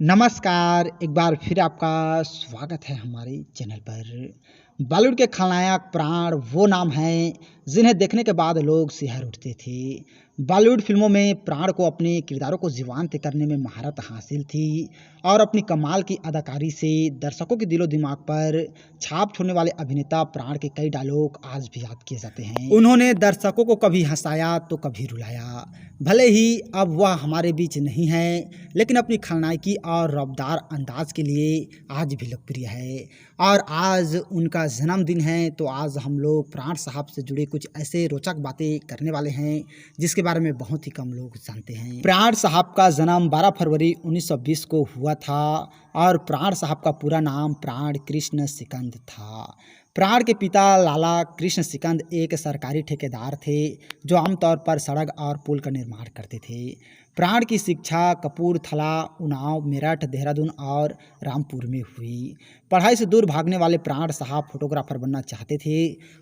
नमस्कार, एक बार फिर आपका स्वागत है हमारे चैनल पर। बॉलीवुड के खलनायक प्राण वो नाम हैं जिन्हें देखने के बाद लोग सिहर उठते थे। बॉलीवुड फिल्मों में प्राण को अपने किरदारों को जीवंत करने में महारत हासिल थी और अपनी कमाल की अदाकारी से दर्शकों के दिलो दिमाग पर छाप छोड़ने वाले अभिनेता प्राण के कई डायलॉग आज भी याद किए जाते हैं। उन्होंने दर्शकों को कभी हंसाया तो कभी रुलाया। भले ही अब वह हमारे बीच नहीं है, लेकिन अपनी खलनायकी और रफ्तार अंदाज के लिए आज भी लोकप्रिय है। और आज उनका जन्मदिन है, तो आज हम लोग प्राण साहब से जुड़े कुछ ऐसे रोचक बातें करने वाले हैं जिसके बारे में बहुत ही कम लोग जानते हैं। प्राण साहब का जन्म 12 फरवरी 1920 को हुआ था और प्राण साहब का पूरा नाम प्राण कृष्ण सिकंद था। प्राण के पिता लाला कृष्ण सिकंद एक सरकारी ठेकेदार थे जो आमतौर पर सड़क और पुल का निर्माण करते थे। प्राण की शिक्षा कपूरथला, उन्नाव, मेरठ, देहरादून और रामपुर में हुई। पढ़ाई से दूर भागने वाले प्राण साहब फोटोग्राफर बनना चाहते थे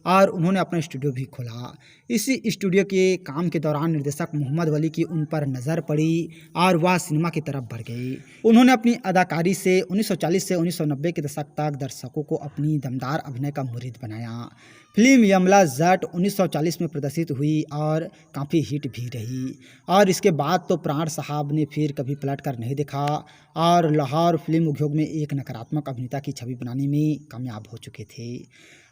और उन्होंने अपना स्टूडियो भी खोला। इसी स्टूडियो के काम के दौरान निर्देशक मोहम्मद वली की उन पर नज़र पड़ी और वह सिनेमा की तरफ बढ़ गए। उन्होंने अपनी अदाकारी से 1940 से 1990 के दशक तक दर्शकों को अपनी दमदार अभिनय का मुरीद बनाया। फिल्म यमला जट 1940 में प्रदर्शित हुई और काफ़ी हिट भी रही और इसके बाद तो प्राण साहब ने फिर कभी पलट कर नहीं देखा और लाहौर फिल्म उद्योग में एक नकारात्मक अभिनेता की छवि बनाने में कामयाब हो चुके थे।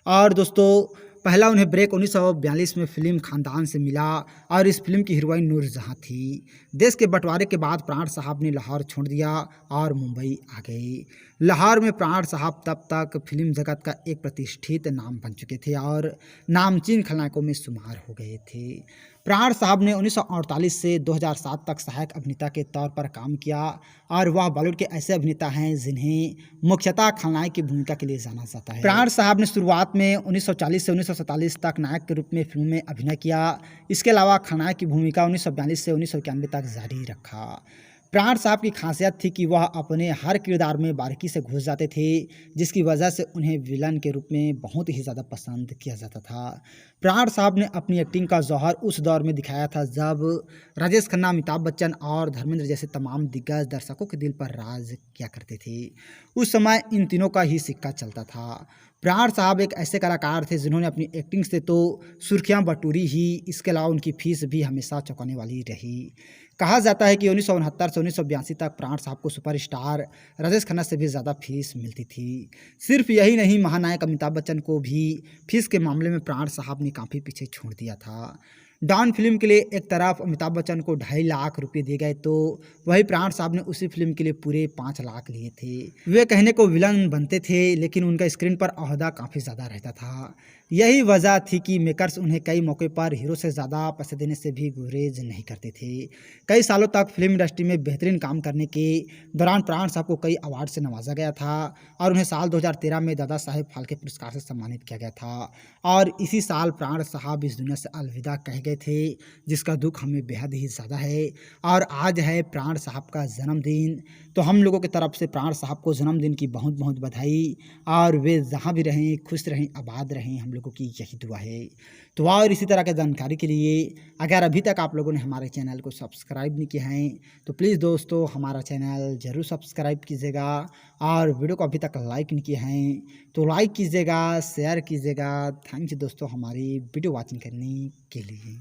और दोस्तों, पहला उन्हें ब्रेक 1942 में फिल्म खानदान से मिला और इस फिल्म की हीरोइन नूरजहां थी। देश के बंटवारे के बाद प्राण साहब ने लाहौर छोड़ दिया और मुंबई आ गए। लाहौर में प्राण साहब तब तक फिल्म जगत का एक प्रतिष्ठित नाम बन चुके थे और नामचीन खलनायकों में शुमार हो गए थे। प्राण साहब ने 1948 से 2007 तक सहायक अभिनेता के तौर पर काम किया और वह बॉलीवुड के ऐसे अभिनेता हैं जिन्हें मुख्यतः खलनायक की भूमिका के लिए जाना जाता है। प्राण साहब ने शुरुआत में 1940 से 1947 तक नायक के रूप में फिल्मों में अभिनय किया। इसके अलावा खलनायक की भूमिका 1942 से 1991 तक जारी रखा। प्राण साहब की खासियत थी कि वह अपने हर किरदार में बारीकी से घुस जाते थे, जिसकी वजह से उन्हें विलन के रूप में बहुत ही ज़्यादा पसंद किया जाता था। प्राण साहब ने अपनी एक्टिंग का जौहर उस दौर में दिखाया था जब राजेश खन्ना, अमिताभ बच्चन और धर्मेंद्र जैसे तमाम दिग्गज दर्शकों के दिल पर राज किया करते थे। उस समय इन तीनों का ही सिक्का चलता था। प्राण साहब एक ऐसे कलाकार थे जिन्होंने अपनी एक्टिंग से तो सुर्खियां बटोरी ही, इसके अलावा उनकी फीस भी हमेशा चौंकाने वाली रही। कहा जाता है कि 1969 से 1982 तक प्राण साहब को सुपरस्टार राजेश खन्ना से भी ज़्यादा फीस मिलती थी। सिर्फ यही नहीं, महानायक अमिताभ बच्चन को भी फीस के मामले में प्राण साहब ने काफ़ी पीछे छोड़ दिया था। डॉन फिल्म के लिए एक तरफ अमिताभ बच्चन को 2.5 लाख रुपए दिए गए, तो वही प्राण साहब ने उसी फिल्म के लिए पूरे 5 लाख लिए थे। वे कहने को विलन बनते थे, लेकिन उनका स्क्रीन पर ओहदा काफ़ी ज़्यादा रहता था। यही वजह थी कि मेकर्स उन्हें कई मौके पर हीरो से ज़्यादा पैसे देने से भी गुरेज नहीं करते थे। कई सालों तक फिल्म इंडस्ट्री में बेहतरीन काम करने के दौरान प्राण साहब को कई अवार्ड से नवाजा गया था और उन्हें साल 2013 में दादा साहेब फाल्के पुरस्कार से सम्मानित किया गया था। और इसी साल प्राण साहब इस दुनिया से अलविदा कह गए थे, जिसका दुख हमें बेहद ही ज़्यादा है। और आज है प्राण साहब का जन्मदिन, तो हम लोगों की तरफ से प्राण साहब को जन्मदिन की बहुत बहुत बधाई। और वे जहाँ भी रहें, खुश रहें, आबाद रहें, हम लोगों की यही दुआ है। तो और इसी तरह की जानकारी के लिए अगर अभी तक आप लोगों ने हमारे चैनल को सब्सक्राइब नहीं किया है तो प्लीज़ दोस्तों हमारा चैनल ज़रूर सब्सक्राइब कीजिएगा और वीडियो को अभी तक लाइक नहीं किया है तो लाइक कीजिएगा, शेयर कीजिएगा। थैंक्स दोस्तों हमारी वीडियो वॉचिंग करने के लिए।